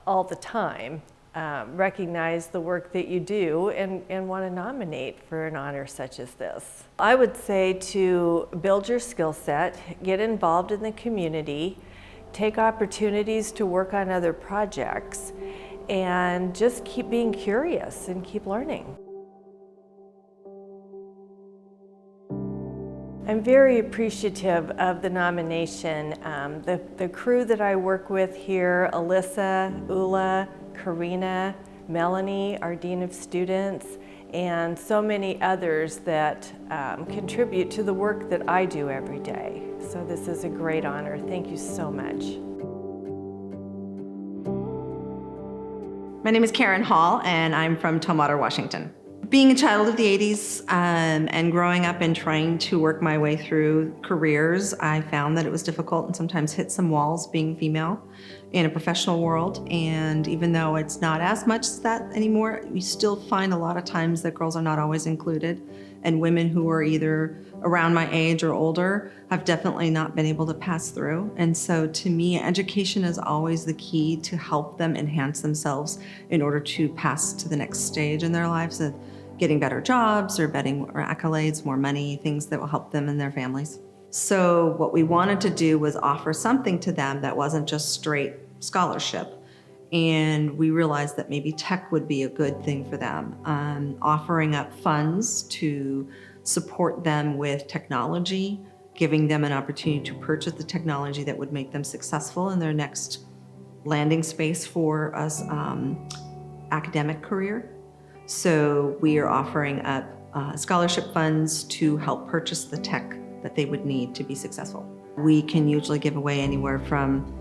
all the time recognize the work that you do and want to nominate for an honor such as this. I would say to build your skill set, get involved in the community, take opportunities to work on other projects, and just keep being curious and keep learning. I'm very appreciative of the nomination. The crew that I work with here, Alyssa, Ula, Karina, Melanie, our Dean of Students, and so many others that contribute to the work that I do every day. So this is a great honor. Thank you so much. My name is Karen Hall, and I'm from Tumwater, Washington. Being a child of the 80s and growing up and trying to work my way through careers, I found that it was difficult and sometimes hit some walls being female in a professional world. And even though it's not as much as that anymore, we still find a lot of times that girls are not always included. And women who are either around my age or older have definitely not been able to pass through. And so to me, education is always the key to help them enhance themselves in order to pass to the next stage in their lives of getting better jobs or getting more accolades, more money, things that will help them and their families. So what we wanted to do was offer something to them that wasn't just straight scholarship. And we realized that maybe tech would be a good thing for them, offering up funds to support them with technology, giving them an opportunity to purchase the technology that would make them successful in their next landing space for us academic career. So we are offering up scholarship funds to help purchase the tech that they would need to be successful. We can usually give away anywhere from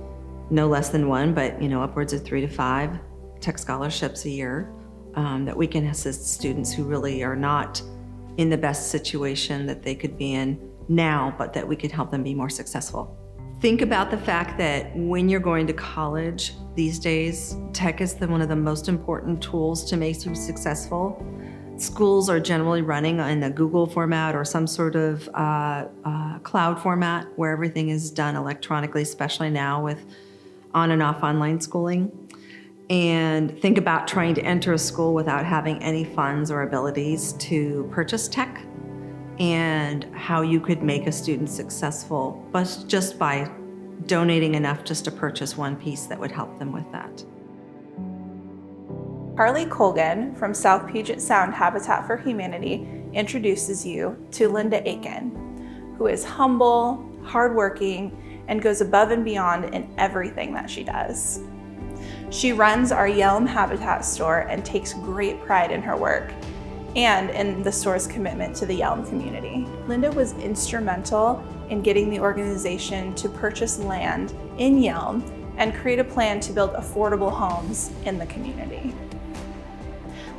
no less than one, but upwards of 3 to 5 tech scholarships a year that we can assist students who really are not in the best situation that they could be in now, but that we could help them be more successful. Think about the fact that when you're going to college these days, tech is one of the most important tools to make you successful. Schools are generally running in the Google format or some sort of cloud format where everything is done electronically, especially now with on and off online schooling. And think about trying to enter a school without having any funds or abilities to purchase tech and how you could make a student successful, but just by donating enough just to purchase one piece that would help them with that. Carly Colgan from South Puget Sound Habitat for Humanity introduces you to Linda Aiken, who is humble, hardworking, and goes above and beyond in everything that she does. She runs our Yelm Habitat store and takes great pride in her work and in the store's commitment to the Yelm community. Linda was instrumental in getting the organization to purchase land in Yelm and create a plan to build affordable homes in the community.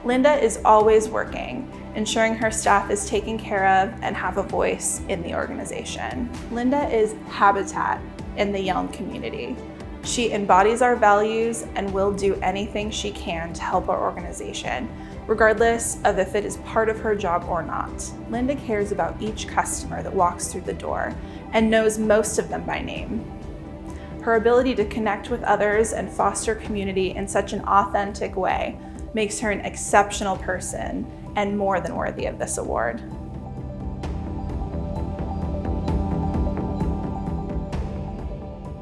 Linda is always working, ensuring her staff is taken care of and have a voice in the organization. Linda is habitat in the Yelm community. She embodies our values and will do anything she can to help our organization, regardless of if it is part of her job or not. Linda cares about each customer that walks through the door and knows most of them by name. Her ability to connect with others and foster community in such an authentic way makes her an exceptional person and more than worthy of this award.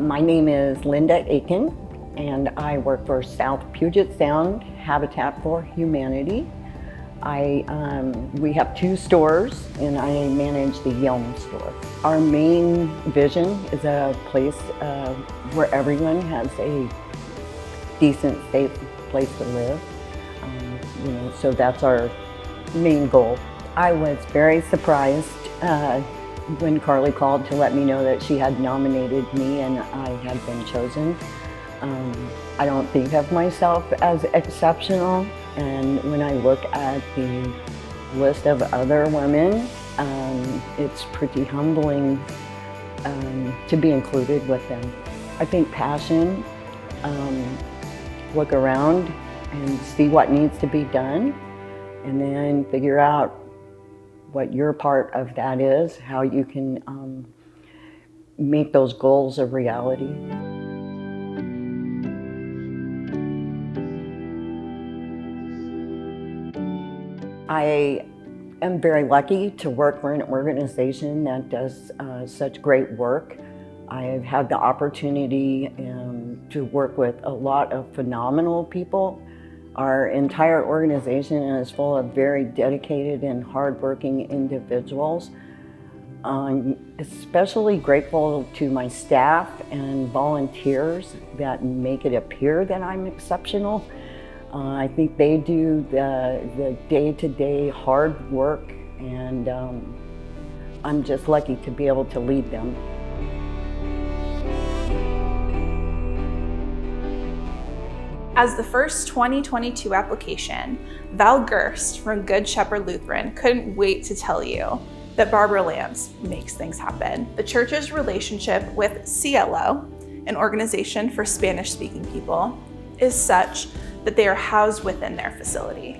My name is Linda Aiken, and I work for South Puget Sound Habitat for Humanity. We have 2 stores, and I manage the Yelm store. Our main vision is a place where everyone has a decent, safe place to live. So that's our main goal. I was very surprised when Carly called to let me know that she had nominated me and I had been chosen. I don't think of myself as exceptional, and when I look at the list of other women, it's pretty humbling to be included with them. I think passion, look around and see what needs to be done, and then figure out what your part of that is, how you can make those goals a reality. I am very lucky to work for an organization that does such great work. I've had the opportunity to work with a lot of phenomenal people. Our entire organization is full of very dedicated and hardworking individuals. I'm especially grateful to my staff and volunteers that make it appear that I'm exceptional. I think they do the day-to-day hard work, and I'm just lucky to be able to lead them. As the first 2022 application, Val Gerst from Good Shepherd Lutheran couldn't wait to tell you that Barbara Lance makes things happen. The church's relationship with CLO, an organization for Spanish-speaking people, is such that they are housed within their facility.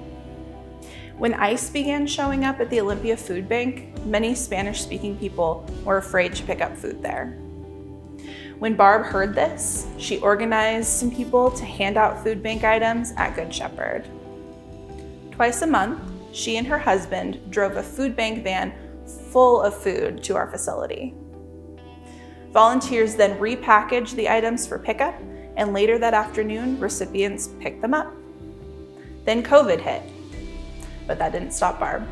When ICE began showing up at the Olympia Food Bank, many Spanish-speaking people were afraid to pick up food there. When Barb heard this, she organized some people to hand out food bank items at Good Shepherd. Twice a month, she and her husband drove a food bank van full of food to our facility. Volunteers then repackaged the items for pickup, and later that afternoon, recipients picked them up. Then COVID hit, but that didn't stop Barb.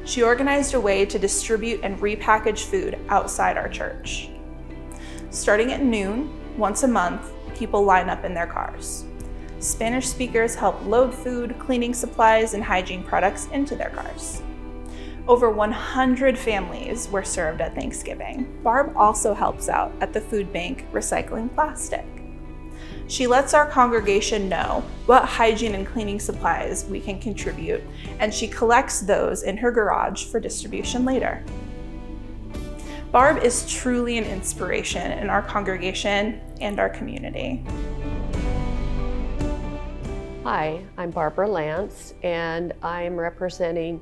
She organized a way to distribute and repackage food outside our church. Starting at noon, once a month, people line up in their cars. Spanish speakers help load food, cleaning supplies, and hygiene products into their cars. Over 100 families were served at Thanksgiving. Barb also helps out at the food bank recycling plastic. She lets our congregation know what hygiene and cleaning supplies we can contribute, and she collects those in her garage for distribution later. Barb is truly an inspiration in our congregation and our community. Hi, I'm Barbara Lance, and I'm representing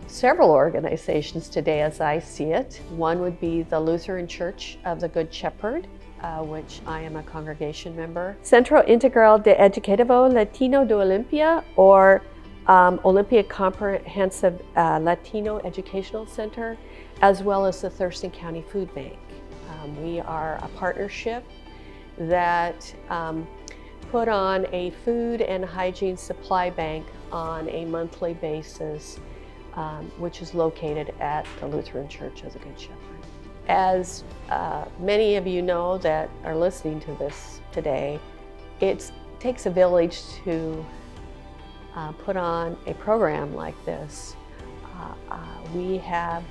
several organizations today as I see it. One would be the Lutheran Church of the Good Shepherd, which I am a congregation member. Centro Integral de Educativo Latino de Olympia, or Olympia Comprehensive Latino Educational Center, as well as the Thurston County Food Bank. We are a partnership that put on a food and hygiene supply bank on a monthly basis, which is located at the Lutheran Church of the Good Shepherd. As many of you know that are listening to this today, it takes a village to put on a program like this. We have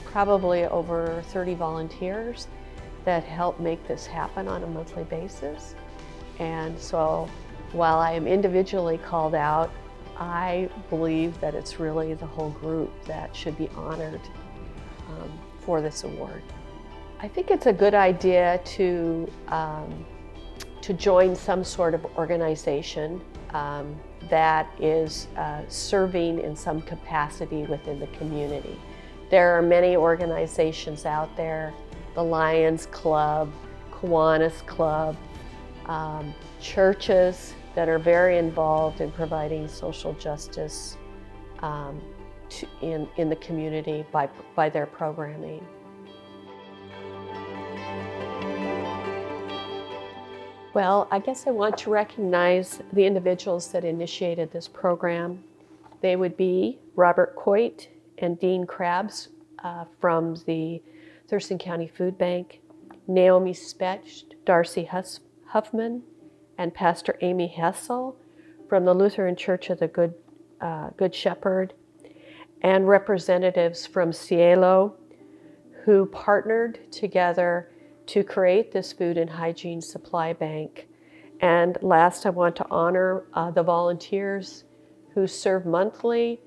probably over 30 volunteers that help make this happen on a monthly basis. And so while I am individually called out, I believe that it's really the whole group that should be honored for this award. I think it's a good idea to join some sort of organization that is serving in some capacity within the community. There are many organizations out there, the Lions Club, Kiwanis Club, churches that are very involved in providing social justice in the community by their programming. Well, I guess I want to recognize the individuals that initiated this program. They would be Robert Coit and Dean Krabs from the Thurston County Food Bank, Naomi Specht, Darcy Huffman, and Pastor Amy Hessel from the Lutheran Church of the Good Shepherd, and representatives from Cielo who partnered together to create this food and hygiene supply bank. And last, I want to honor the volunteers who serve monthly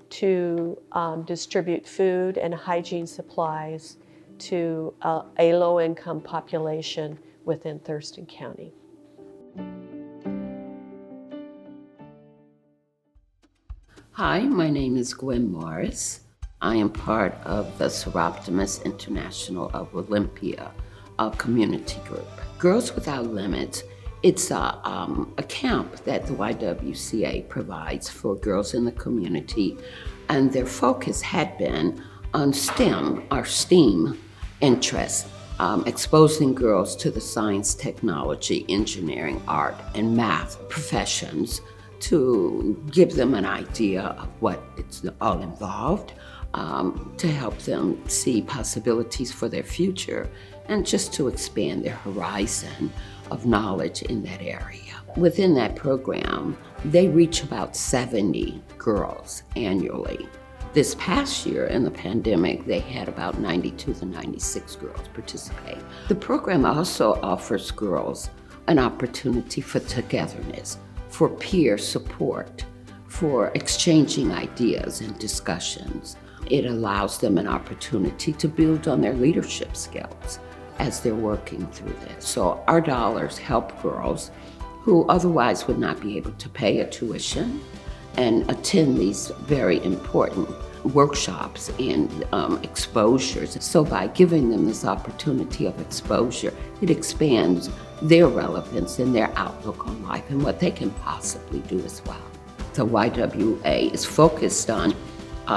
to distribute food and hygiene supplies to a low-income population within Thurston County. Hi, my name is Gwen Morris. I am part of the Seroptimus International of Olympia, a community group. Girls Without Limits, it's a camp that the YWCA provides for girls in the community, and their focus had been on STEM, or STEAM interests, exposing girls to the science, technology, engineering, art, and math professions to give them an idea of what it's all involved, to help them see possibilities for their future, and just to expand their horizon of knowledge in that area. Within that program, they reach about 70 girls annually. This past year in the pandemic, they had about 92 to 96 girls participate. The program also offers girls an opportunity for togetherness, for peer support, for exchanging ideas and discussions. It allows them an opportunity to build on their leadership skills as they're working through this. So our dollars help girls who otherwise would not be able to pay a tuition and attend these very important workshops and exposures. So by giving them this opportunity of exposure, it expands their relevance and their outlook on life and what they can possibly do as well. The YWA is focused on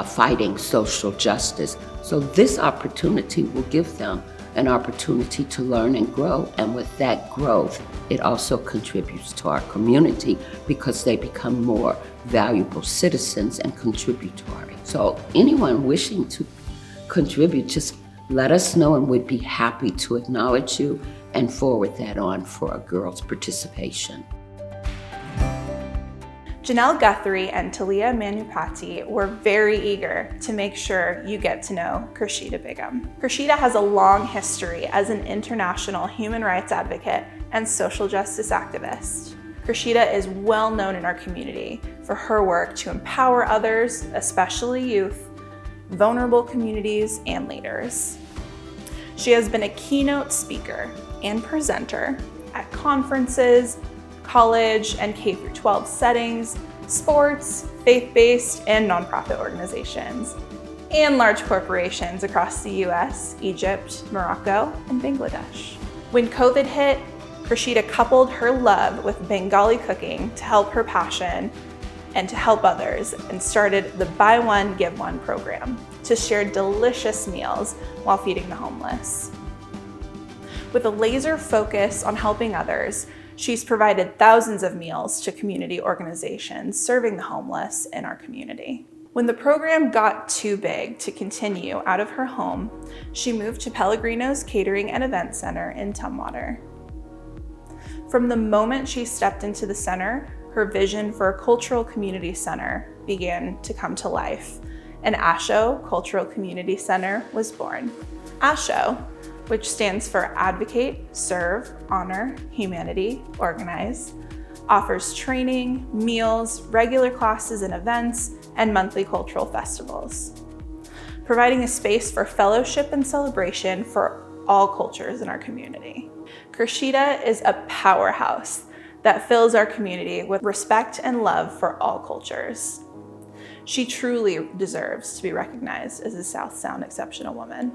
fighting social justice. So this opportunity will give them an opportunity to learn and grow. And with that growth, it also contributes to our community because they become more valuable citizens and contributory. So anyone wishing to contribute, just let us know and we'd be happy to acknowledge you and forward that on for a girl's participation. Janelle Guthrie and Talia Manupati were very eager to make sure you get to know Krashida Begum. Krashida has a long history as an international human rights advocate and social justice activist. Krashida is well known in our community for her work to empower others, especially youth, vulnerable communities, and leaders. She has been a keynote speaker and presenter at conferences, college and K-12 settings, sports, faith-based, and nonprofit organizations, and large corporations across the US, Egypt, Morocco, and Bangladesh. When COVID hit, Krashida coupled her love with Bengali cooking to help her passion and to help others, and started the Buy One, Give One program to share delicious meals while feeding the homeless. With a laser focus on helping others, she's provided thousands of meals to community organizations serving the homeless in our community. When the program got too big to continue out of her home, she moved to Pellegrino's Catering and Event Center in Tumwater. From the moment she stepped into the center, her vision for a cultural community center began to come to life, and ASHO Cultural Community Center was born. ASHO, which stands for Advocate, Serve, Honor, Humanity, Organize, offers training, meals, regular classes and events, and monthly cultural festivals, providing a space for fellowship and celebration for all cultures in our community. Krashida is a powerhouse that fills our community with respect and love for all cultures. She truly deserves to be recognized as a South Sound exceptional woman.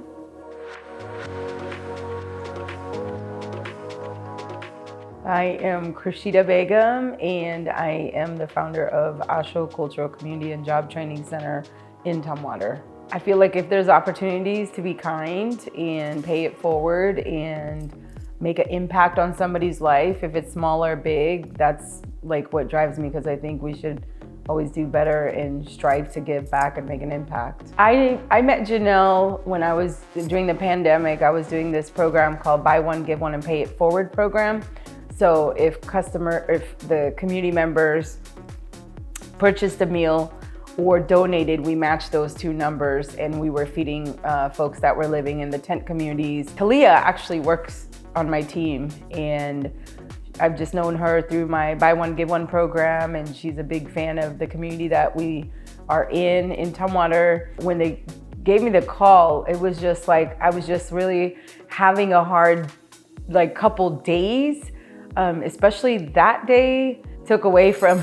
I am Krashida Begum, and I am the founder of ASHO Cultural Community and Job Training Center in Tumwater. I feel like if there's opportunities to be kind and pay it forward and make an impact on somebody's life, if it's small or big, that's like what drives me, because I think we should always do better and strive to give back and make an impact. I met Janelle when I was, during the pandemic, I was doing this program called Buy One, Give One, and Pay It Forward program. So if the community members purchased a meal or donated, we matched those two numbers, and we were feeding folks that were living in the tent communities. Talia actually works on my team, and I've just known her through my Buy One, Give One program, and she's a big fan of the community that we are in Tumwater. When they gave me the call, it was just like, I was just really having a hard couple days, especially that day took away from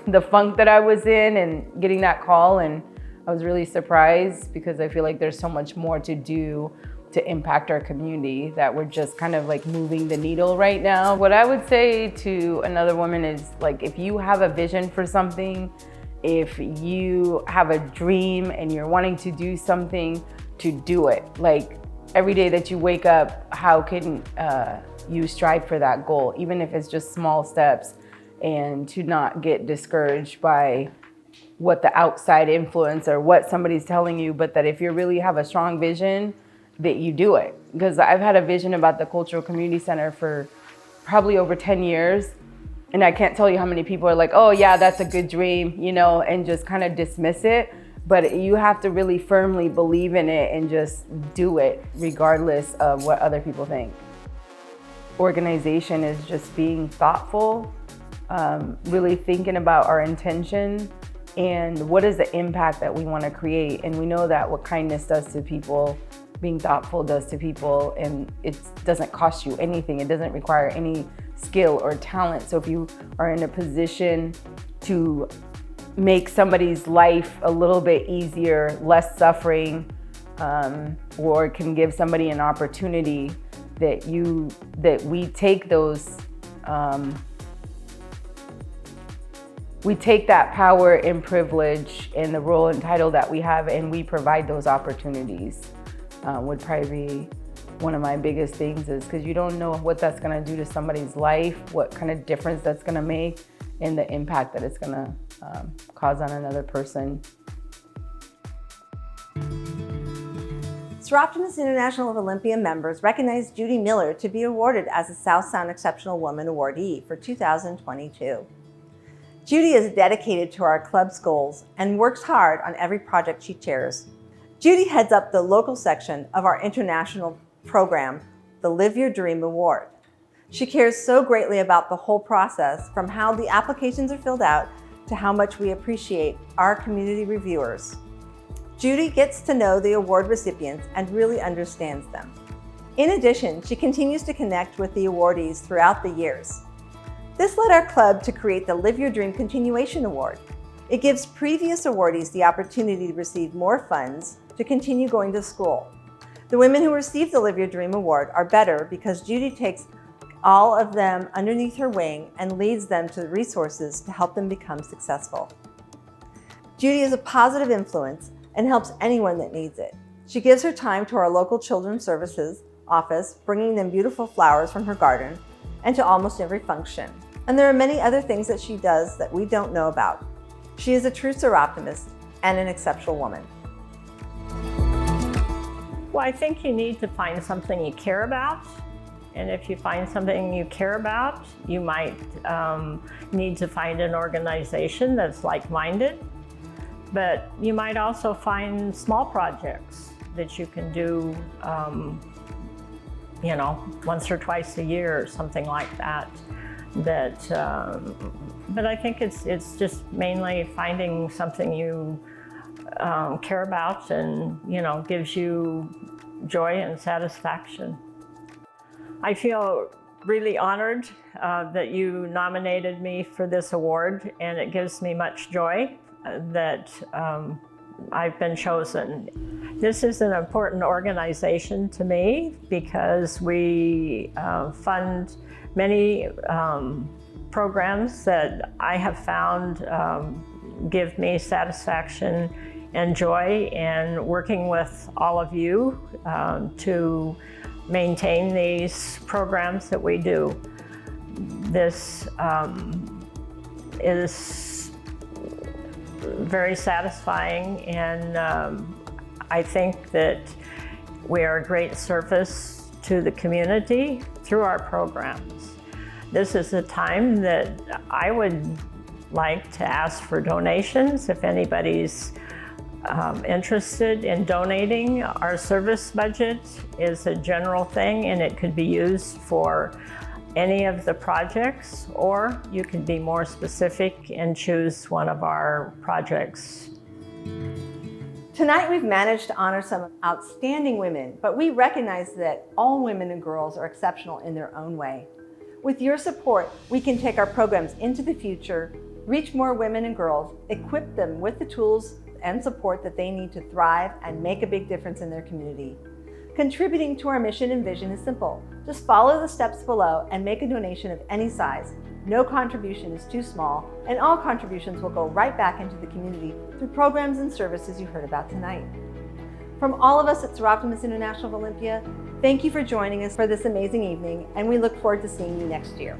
the funk that I was in, and getting that call, and I was really surprised, because I feel like there's so much more to do to impact our community, that we're just kind of moving the needle right now. What I would say to another woman is, if you have a vision for something, if you have a dream and you're wanting to do something, to do it. Every day that you wake up, how can you strive for that goal, even if it's just small steps, and to not get discouraged by what the outside influence or what somebody's telling you, but that if you really have a strong vision, that you do it. Because I've had a vision about the Cultural Community Center for probably over 10 years. And I can't tell you how many people are like, oh yeah, that's a good dream, and just kind of dismiss it. But you have to really firmly believe in it and just do it regardless of what other people think. Organization is just being thoughtful, really thinking about our intention and what is the impact that we want to create. And we know that what kindness does to people, being thoughtful does to people, and it doesn't cost you anything. It doesn't require any skill or talent. So if you are in a position to make somebody's life a little bit easier, less suffering, or can give somebody an opportunity, that we take those, we take that power and privilege and the role and title that we have, and we provide those opportunities. Would probably be one of my biggest things, is because you don't know what that's going to do to somebody's life, what kind of difference that's going to make, and the impact that it's going to cause on another person. Seroptimus International of Olympia members recognized Judy Miller to be awarded as a South Sound Exceptional Woman Awardee for 2022. Judy is dedicated to our club's goals and works hard on every project she chairs. Judy heads up the local section of our international program, the Live Your Dream Award. She cares so greatly about the whole process, from how the applications are filled out to how much we appreciate our community reviewers. Judy gets to know the award recipients and really understands them. In addition, she continues to connect with the awardees throughout the years. This led our club to create the Live Your Dream Continuation Award. It gives previous awardees the opportunity to receive more funds to continue going to school. The women who receive the Live Your Dream Award are better because Judy takes all of them underneath her wing and leads them to the resources to help them become successful. Judy is a positive influence and helps anyone that needs it. She gives her time to our local children's services office, bringing them beautiful flowers from her garden, and to almost every function. And there are many other things that she does that we don't know about. She is a true seroptimist and an exceptional woman. Well, I think you need to find something you care about. And if you find something you care about, you might need to find an organization that's like-minded. But you might also find small projects that you can do, once or twice a year or something like that. But I think it's just mainly finding something you care about and, gives you joy and satisfaction. I feel really honored that you nominated me for this award, and it gives me much joy that I've been chosen. This is an important organization to me because we fund many programs that I have found give me satisfaction and joy, and working with all of you to maintain these programs that we do. This is very satisfying, and I think that we are a great service to the community through our programs. This is a time that I would like to ask for donations. If anybody's interested in donating, our service budget is a general thing, and it could be used for any of the projects, or you could be more specific and choose one of our projects. Tonight we've managed to honor some outstanding women, but we recognize that all women and girls are exceptional in their own way. With your support, we can take our programs into the future, reach more women and girls, equip them with the tools and support that they need to thrive and make a big difference in their community. Contributing to our mission and vision is simple. Just follow the steps below and make a donation of any size. No contribution is too small, and all contributions will go right back into the community through programs and services you heard about tonight. From all of us at Seroptimus International of Olympia, thank you for joining us for this amazing evening, and we look forward to seeing you next year.